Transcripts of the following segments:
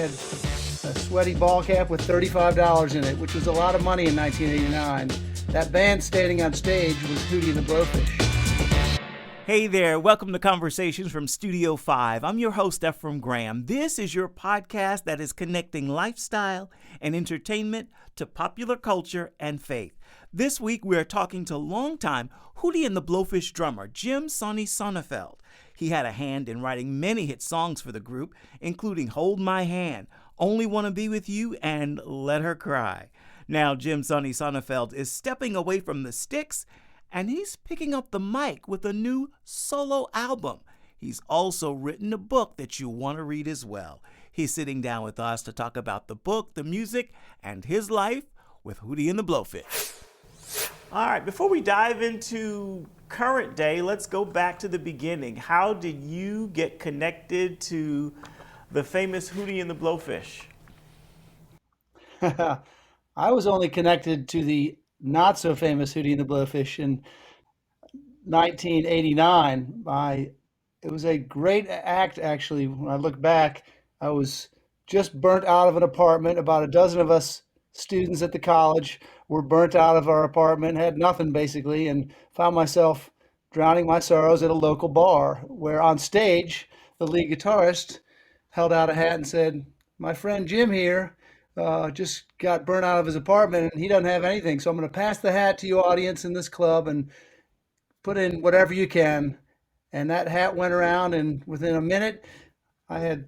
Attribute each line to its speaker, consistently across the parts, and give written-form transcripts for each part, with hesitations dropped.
Speaker 1: had a sweaty ball cap with $35 in it, which was a lot of money in 1989. That band standing on stage was Hootie and the Blowfish.
Speaker 2: Hey there, welcome to Conversations from Studio 5. I'm your host, Ephraim Graham. This is your podcast that is connecting lifestyle and entertainment to popular culture and faith. This week, we are talking to longtime Hootie and the Blowfish drummer, Jim Soni Sonefeld. He had a hand in writing many hit songs for the group, including Hold My Hand, Only Wanna Be With You, and Let Her Cry. Now, Jim Soni Sonefeld is stepping away from the sticks, and he's picking up the mic with a new solo album. He's also written a book that you'll want to read as well. He's sitting down with us to talk about the book, the music, and his life with Hootie and the Blowfish. All right, before we dive into current day, let's go back to the beginning. How did you get connected to the famous Hootie and the Blowfish?
Speaker 1: I was only connected to the not so famous Hootie and the Blowfish in 1989. It was a great act, actually. When I look back, I was just burnt out of an apartment. About a dozen of us students at the college were burnt out of our apartment, had nothing basically, and found myself drowning my sorrows at a local bar where on stage, the lead guitarist held out a hat and said, "My friend Jim here just got burnt out of his apartment and he doesn't have anything. So I'm going to pass the hat to you audience in this club and put in whatever you can." And that hat went around, and within a minute, I had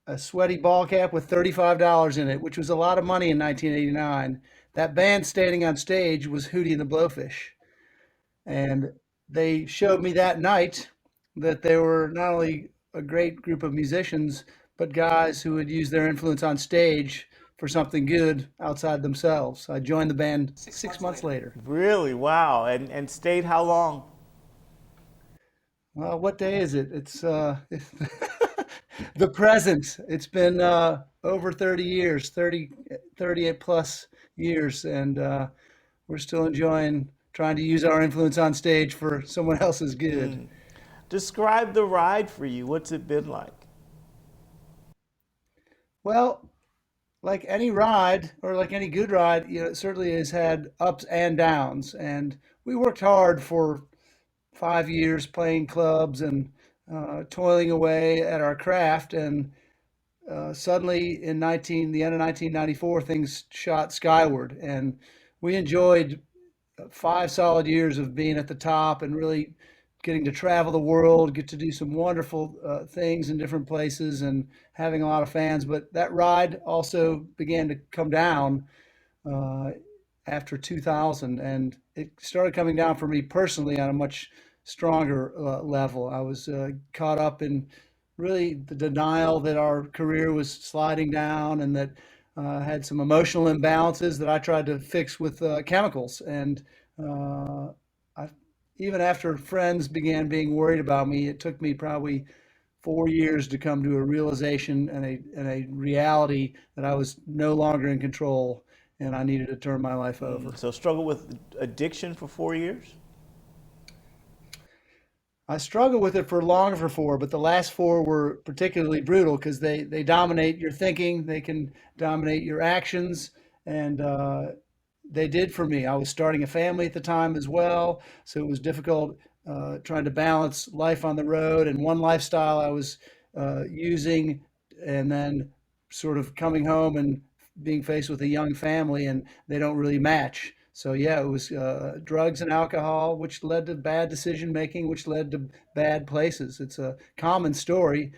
Speaker 1: a sweaty ball cap with $35 in it, which was a lot of money in 1989. That band standing on stage was Hootie and the Blowfish. And they showed me that night that they were not only a great group of musicians, but guys who would use their influence on stage for something good outside themselves. I joined the band six months later.
Speaker 2: Really? Wow. And stayed how long?
Speaker 1: Well, what day is it? It's the present. It's been over 30 years, 38 plus years, and we're still enjoying trying to use our influence on stage for someone else's good.
Speaker 2: Describe the ride for you. What's it been like?
Speaker 1: Well, like any ride or like any good ride, it certainly has had ups and downs. And we worked hard for 5 years playing clubs and toiling away at our craft. And suddenly the end of 1994, things shot skyward. And we enjoyed 5 solid years of being at the top and really getting to travel the world, get to do some wonderful things in different places and having a lot of fans. But that ride also began to come down uh, after 2000, and it started coming down for me personally on a much stronger level. I was caught up in really the denial that our career was sliding down and that had some emotional imbalances that I tried to fix with chemicals. And uh, I, even after friends began being worried about me, it took me probably 4 years to come to a realization and a reality that I was no longer in control and I needed to turn my life over.
Speaker 2: So struggle with addiction for 4 years?
Speaker 1: I struggled with it for longer for four, but the last four were particularly brutal because they dominate your thinking, they can dominate your actions, and they did for me. I was starting a family at the time as well, so it was difficult trying to balance life on the road and one lifestyle I was using, and then sort of coming home and being faced with a young family, and they don't really match. So yeah, it was drugs and alcohol, which led to bad decision making, which led to bad places. It's a common story,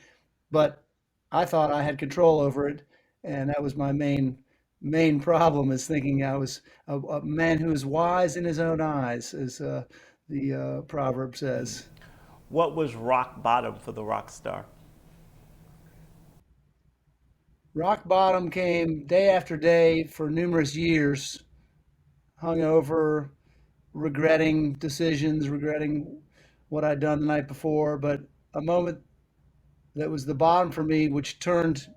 Speaker 1: but I thought I had control over it, and that was my main problem is thinking I was a man who is wise in his own eyes, as the proverb says.
Speaker 2: What was rock bottom for the rock star?
Speaker 1: Rock bottom came day after day for numerous years, hungover, regretting decisions, regretting what I'd done the night before. But a moment that was the bottom for me, which turned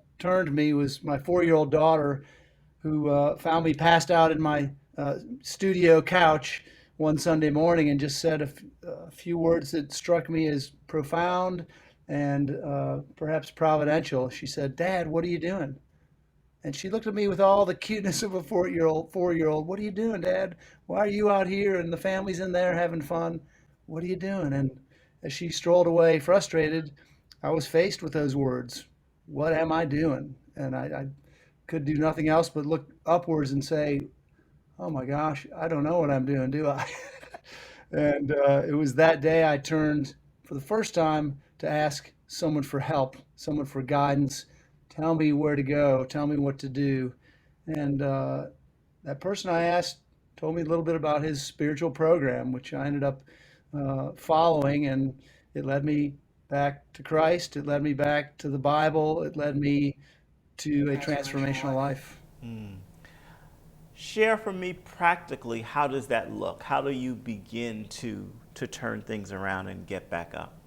Speaker 1: me, was my 4 year old daughter, who found me passed out in my studio couch one Sunday morning and just said a few words that struck me as profound and perhaps providential. She said, "Dad, what are you doing?" And she looked at me with all the cuteness of a 4-year-old. 4-year-old. What are you doing, Dad? Why are you out here and the family's in there having fun? What are you doing? And as she strolled away, frustrated, I was faced with those words. What am I doing? And I could do nothing else but look upwards and say, oh my gosh, I don't know what I'm doing, do I? And it was that day I turned for the first time to ask someone for help, someone for guidance. Tell me where to go, tell me what to do. And that person I asked told me a little bit about his spiritual program, which I ended up following, and it led me back to Christ. It led me back to the Bible. It led me to a transformational life.
Speaker 2: Share for me practically, how does that look? How do you begin to turn things around and get back up?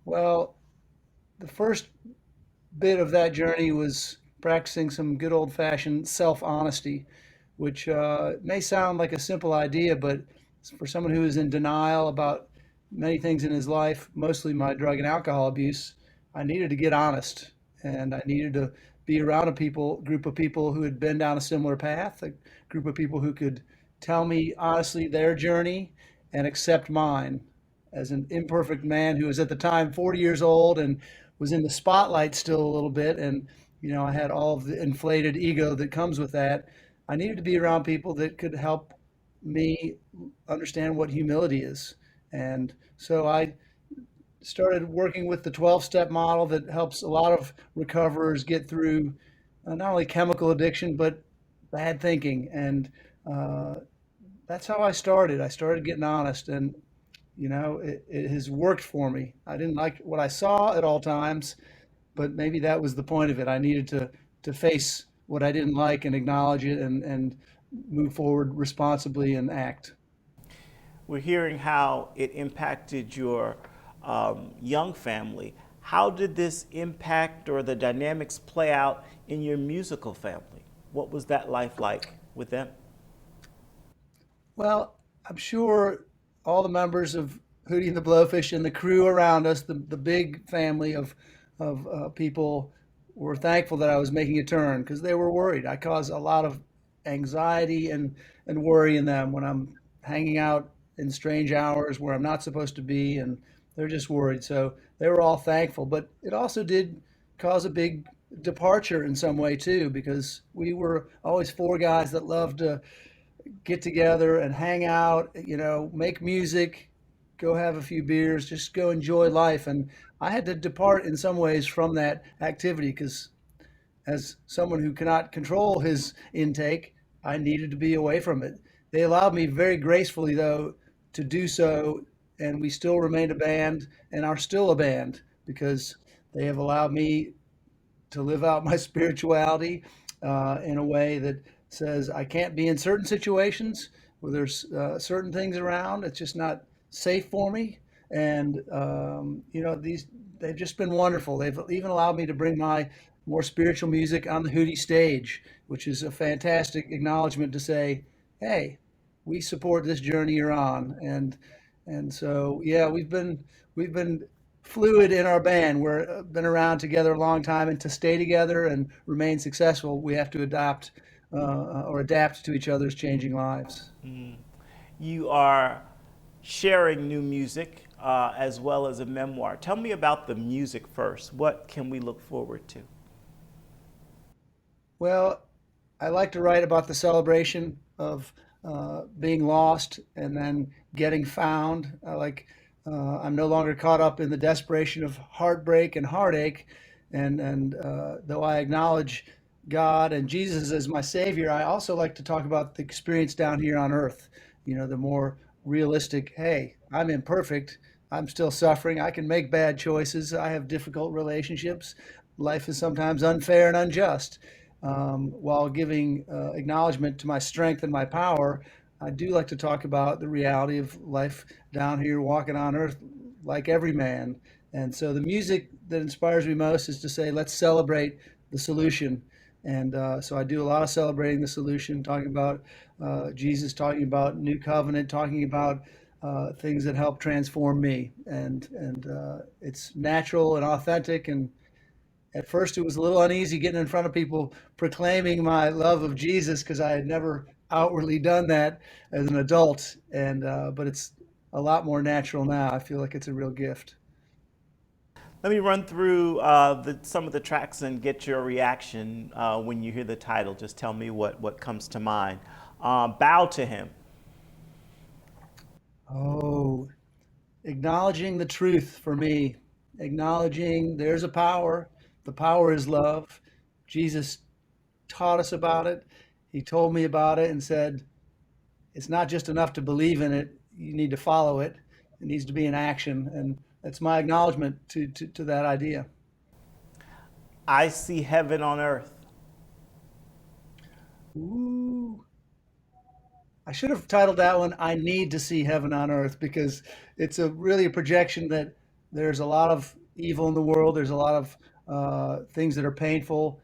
Speaker 1: Well, the first bit of that journey was practicing some good old fashioned self honesty, which may sound like a simple idea, but for someone who is in denial about many things in his life, mostly my drug and alcohol abuse, I needed to get honest, and I needed to be around a group of people who had been down a similar path, a group of people who could tell me honestly their journey and accept mine as an imperfect man who was at the time 40 years old and was in the spotlight still a little bit. And, I had all of the inflated ego that comes with that. I needed to be around people that could help me understand what humility is. And so I started working with the 12-step model that helps a lot of recoverers get through not only chemical addiction, but bad thinking. And uh, that's how I started. I started getting honest, and it has worked for me. I didn't like what I saw at all times, but maybe that was the point of it. I needed to face what I didn't like and acknowledge it, and move forward responsibly and act.
Speaker 2: We're hearing how it impacted your young family. How did this impact or the dynamics play out in your musical family? What was that life like with them?
Speaker 1: Well, I'm sure all the members of Hootie and the Blowfish and the crew around us, the big family of people, were thankful that I was making a turn because they were worried. I caused a lot of anxiety and worry in them when I'm hanging out in strange hours where I'm not supposed to be, and they're just worried. So they were all thankful, but it also did cause a big departure in some way too, because we were always four guys that loved to get together and hang out, make music, go have a few beers, just go enjoy life. And I had to depart in some ways from that activity because, as someone who cannot control his intake, I needed to be away from it. They allowed me very gracefully, though, to do so, and we still remained a band and are still a band because they have allowed me to live out my spirituality in a way that says I can't be in certain situations where there's certain things around. It's just not safe for me. And these they've just been wonderful. They've even allowed me to bring my more spiritual music on the Hootie stage, which is a fantastic acknowledgement to say, hey, we support this journey you're on. And so yeah, we've been fluid in our band. We're been around together a long time, and to stay together and remain successful, we have to or adapt to each other's changing lives.
Speaker 2: You are sharing new music as well as a memoir. Tell me about the music first. What can we look forward to?
Speaker 1: Well, I like to write about the celebration of being lost and then getting found. I'm no longer caught up in the desperation of heartbreak and heartache, and though I acknowledge God and Jesus as my Savior, I also like to talk about the experience down here on Earth. The more realistic. Hey, I'm imperfect. I'm still suffering. I can make bad choices. I have difficult relationships. Life is sometimes unfair and unjust. While giving acknowledgement to my strength and my power, I do like to talk about the reality of life down here, walking on earth like every man. And so the music that inspires me most is to say, let's celebrate the solution. And so I do a lot of celebrating the solution, talking about Jesus, talking about new covenant, talking about things that help transform me. And it's natural and authentic, and At first, it was a little uneasy getting in front of people proclaiming my love of Jesus because I had never outwardly done that as an adult. And but it's a lot more natural now. I feel like it's a real gift.
Speaker 2: Let me run through some of the tracks and get your reaction when you hear the title. Just tell me what comes to mind. Bow to Him.
Speaker 1: Oh, acknowledging the truth for me, acknowledging there's a power. The power is love. Jesus taught us about it. He told me about it and said, it's not just enough to believe in it. You need to follow it. It needs to be in action. And that's my acknowledgement to that idea.
Speaker 2: I see heaven on earth.
Speaker 1: Ooh. I should have titled that one, I Need to See Heaven on Earth, because it's a really a projection that there's a lot of evil in the world. There's a lot of things that are painful.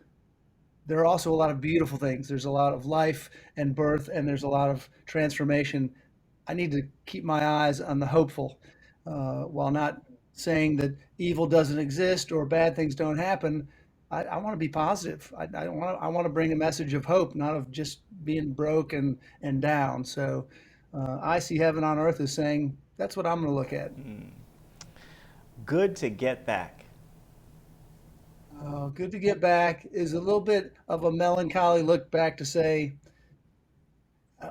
Speaker 1: There are also a lot of beautiful things. There's a lot of life and birth, and there's a lot of transformation. I need to keep my eyes on the hopeful, while not saying that evil doesn't exist or bad things don't happen. I want to be positive. I want to bring a message of hope, not of just being broke and down. So I see heaven on earth as saying that's what I'm going to look at.
Speaker 2: Good to get back.
Speaker 1: Good to get back is a little bit of a melancholy look back to say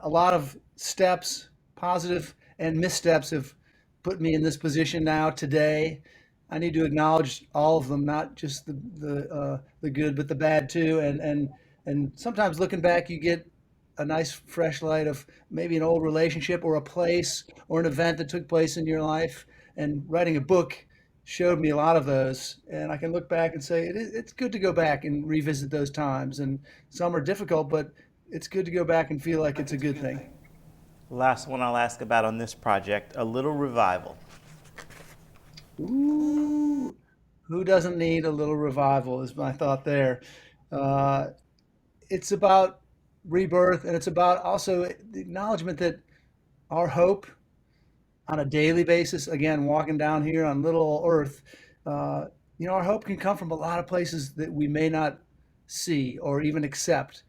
Speaker 1: a lot of steps, positive and missteps, have put me in this position now today. I need to acknowledge all of them, not just the good, but the bad too. And sometimes looking back, you get a nice fresh light of maybe an old relationship or a place or an event that took place in your life. And writing a book showed me a lot of those. And I can look back and say it's good to go back and revisit those times. And some are difficult, but it's good to go back and feel like it's a good thing.
Speaker 2: Last one I'll ask about on this project, a little revival.
Speaker 1: Ooh, who doesn't need a little revival is my thought there. Uh, it's about rebirth, and it's about also the acknowledgement that our hope on a daily basis, again, walking down here on little old earth, uh, our hope can come from a lot of places that we may not see or even accept.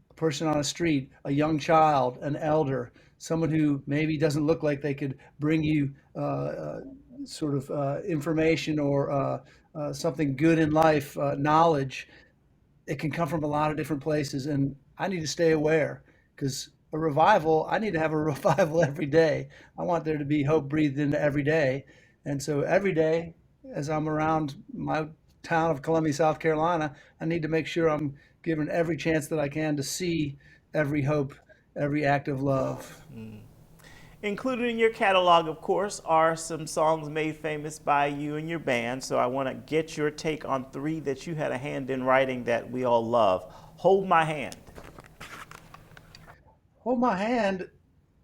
Speaker 1: A person on a street, a young child, an elder, someone who maybe doesn't look like they could bring you sort of information or something good in life, knowledge. It can come from a lot of different places, and I need to stay aware because a revival, I need to have a revival every day. I want there to be hope breathed into every day. And so every day, as I'm around my town of Columbia, South Carolina, I need to make sure I'm given every chance that I can to see every hope, every act of love.
Speaker 2: Included in your catalog, of course, are some songs made famous by you and your band. So I want to get your take on three that you had a hand in writing that we all love. Hold My Hand.
Speaker 1: Hold My Hand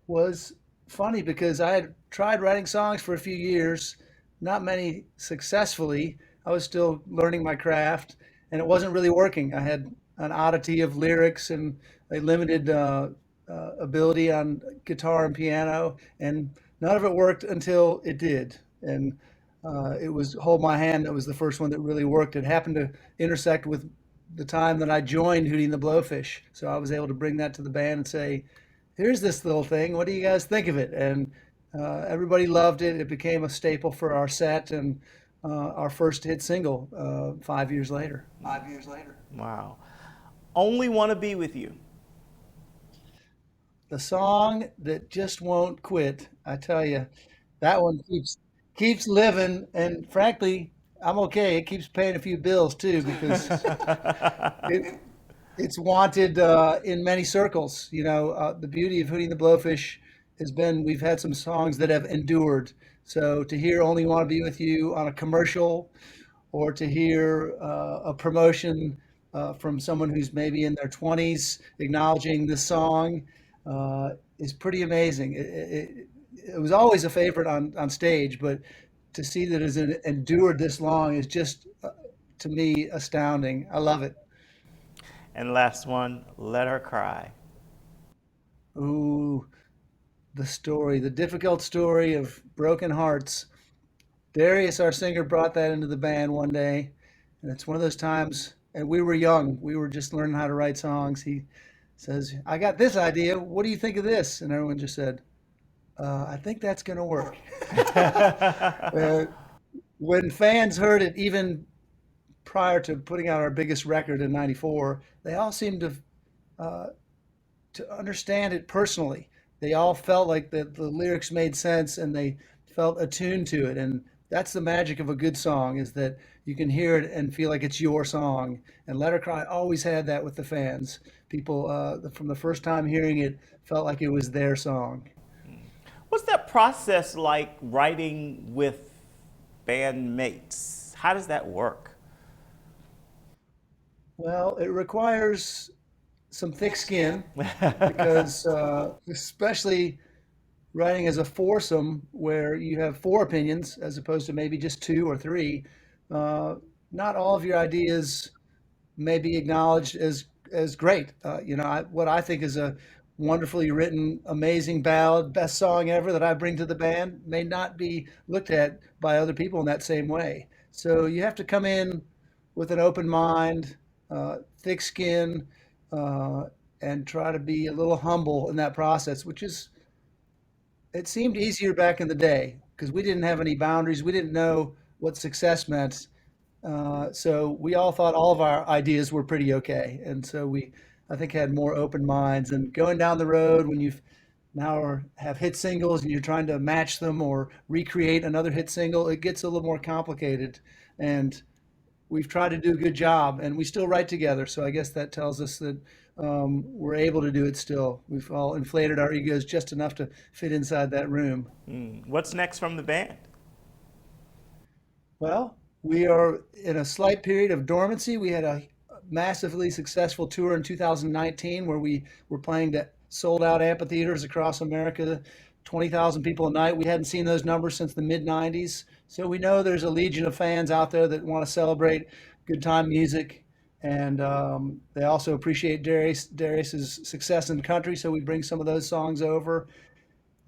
Speaker 1: was funny because I had tried writing songs for a few years, not many successfully. I was still learning my craft, and it wasn't really working. I had an oddity of lyrics and a limited ability on guitar and piano, and none of it worked until it did. And it was Hold My Hand that was the first one that really worked. It happened to intersect with the time that I joined Hootie and the Blowfish. So I was able to bring that to the band and say, here's this little thing. What do you guys think of it? And everybody loved it. It became a staple for our set and our first hit single 5 years later. 5 years later.
Speaker 2: Wow. Only Want to Be With You.
Speaker 1: The song that just won't quit. I tell you, that one keeps living. And frankly, I'm okay. It keeps paying a few bills too because it, it's wanted in many circles. The beauty of Hootie and the Blowfish has been we've had some songs that have endured. So to hear "Only Want to Be with You" on a commercial, or to hear a promotion from someone who's maybe in their 20s acknowledging this song is pretty amazing. It was always a favorite on stage, but to see that it's endured this long is just, to me, astounding. I love it.
Speaker 2: And last one, Let Her Cry.
Speaker 1: Ooh, the difficult story of broken hearts. Darius, our singer, brought that into the band one day, And it's one of those times, and we were young, we were just learning how to write songs. He says, I got this idea. What do you think of this? And everyone just said, I think that's going to work. uh, when fans heard it, even prior to putting out our biggest record in '94, they all seemed uh, to understand it personally. They all felt like the lyrics made sense and they felt attuned to it. And that's the magic of a good song is that you can hear it and feel like it's your song. And Let Her Cry always had that with the fans. People from the first time hearing it felt like it was their song.
Speaker 2: What's that process like writing with bandmates? How does that work?
Speaker 1: Well, it requires some thick skin because, especially writing as a foursome where you have four opinions as opposed to maybe just two or three, uh, not all of your ideas may be acknowledged as great. What I think is a wonderfully written, amazing ballad, best song ever that I bring to the band may not be looked at by other people in that same way. So you have to come in with an open mind, thick skin, uh, and try to be a little humble in that process, which is it seemed easier back in the day because we didn't have any boundaries. We didn't know what success meant. So we all thought all of our ideas were pretty okay. And so I think, had more open minds. And going down the road when you've now have hit singles and you're trying to match them or recreate another hit single, it gets a little more complicated. And we've tried to do a good job and we still write together. So I guess that tells us that we're able to do it still. We've all inflated our egos just enough to fit inside that room.
Speaker 2: What's next from the band?
Speaker 1: Well, we are in a slight period of dormancy. We had a massively successful tour in 2019 where we were playing to sold out amphitheaters across America, 20,000 people a night. We hadn't seen those numbers since the mid 90s. So we know there's a legion of fans out there that want to celebrate good time music. And they also appreciate Darius's success in the country. So we bring some of those songs over.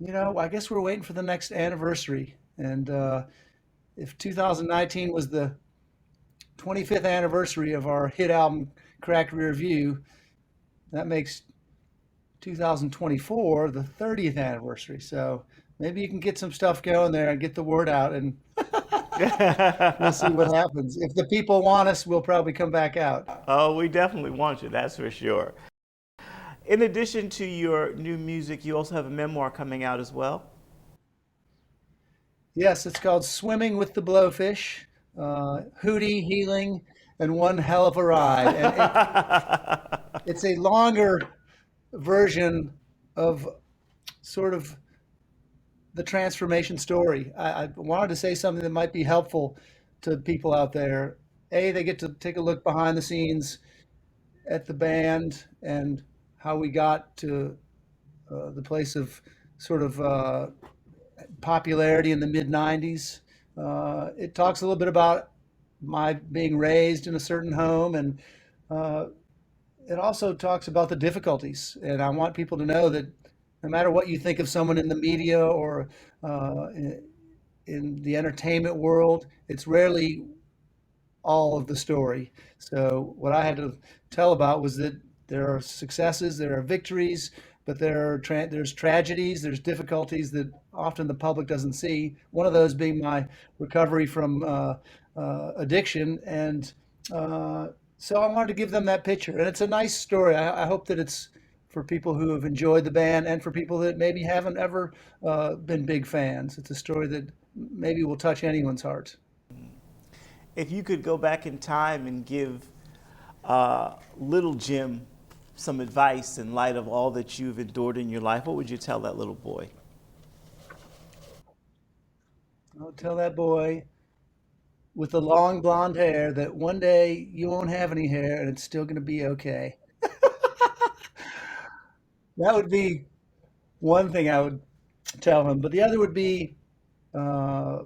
Speaker 1: I guess we're waiting for the next anniversary. And if 2019 was the 25th anniversary of our hit album Cracked Rear View, that makes 2024 the 30th anniversary. So maybe you can get some stuff going there and get the word out, and we'll see what happens. If the people want us, we'll probably come back out.
Speaker 2: Oh, we definitely want you, that's for sure. In addition to your new music, you also have a memoir coming out as well.
Speaker 1: Yes, it's called Swimming with the Blowfish, Hootie, Healing, and One Hell of a Ride. And it's a longer version of sort of the transformation story. I wanted to say something that might be helpful to people out there. They get to take a look behind the scenes at the band and how we got to the place of sort of popularity in the mid 90s. It talks a little bit about my being raised in a certain home, and uh, it also talks about the difficulties. And I want people to know that no matter what you think of someone in the media or in the entertainment world, it's rarely all of the story. So what I had to tell about was that there are successes, there are victories, but there's tragedies, there's difficulties that often the public doesn't see. One of those being my recovery from addiction, and so I wanted to give them that picture. And it's a nice story. I hope that it's for people who have enjoyed the band and for people that maybe haven't ever been big fans. It's a story that maybe will touch anyone's heart.
Speaker 2: If you could go back in time and give little Jim some advice in light of all that you've endured in your life, what would you tell that little boy?
Speaker 1: I'll tell that boy with the long blonde hair that one day you won't have any hair and it's still going to be okay. That would be one thing I would tell him. But the other would be uh,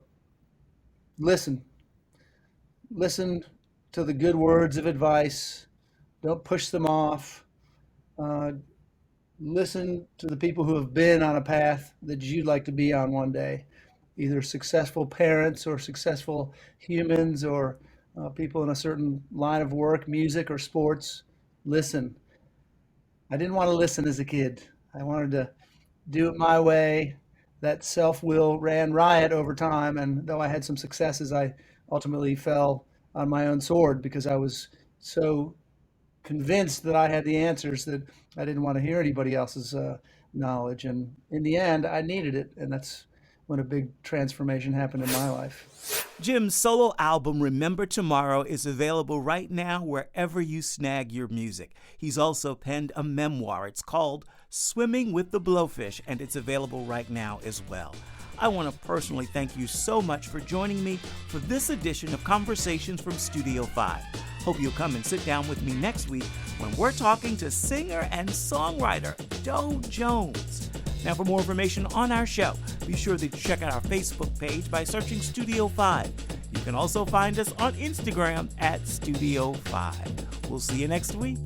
Speaker 1: listen. Listen to the good words of advice. Don't push them off. Uh, Listen to the people who have been on a path that you'd like to be on one day, either successful parents or successful humans or people in a certain line of work, music or sports, listen. I didn't want to listen as a kid. I wanted to do it my way. That self will ran riot over time. And though I had some successes, I ultimately fell on my own sword because I was so convinced that I had the answers that I didn't want to hear anybody else's knowledge. And in the end, I needed it. And that's when a big transformation happened in my life.
Speaker 2: Jim's solo album, Remember Tomorrow, is available right now wherever you snag your music. He's also penned a memoir. It's called Swimming with the Blowfish, and it's available right now as well. I want to personally thank you so much for joining me for this edition of Conversations from Studio 5. Hope you'll come and sit down with me next week when we're talking to singer and songwriter Doe Jones. Now, for more information on our show, be sure to check out our Facebook page by searching Studio 5. You can also find us on Instagram at Studio 5. We'll see you next week.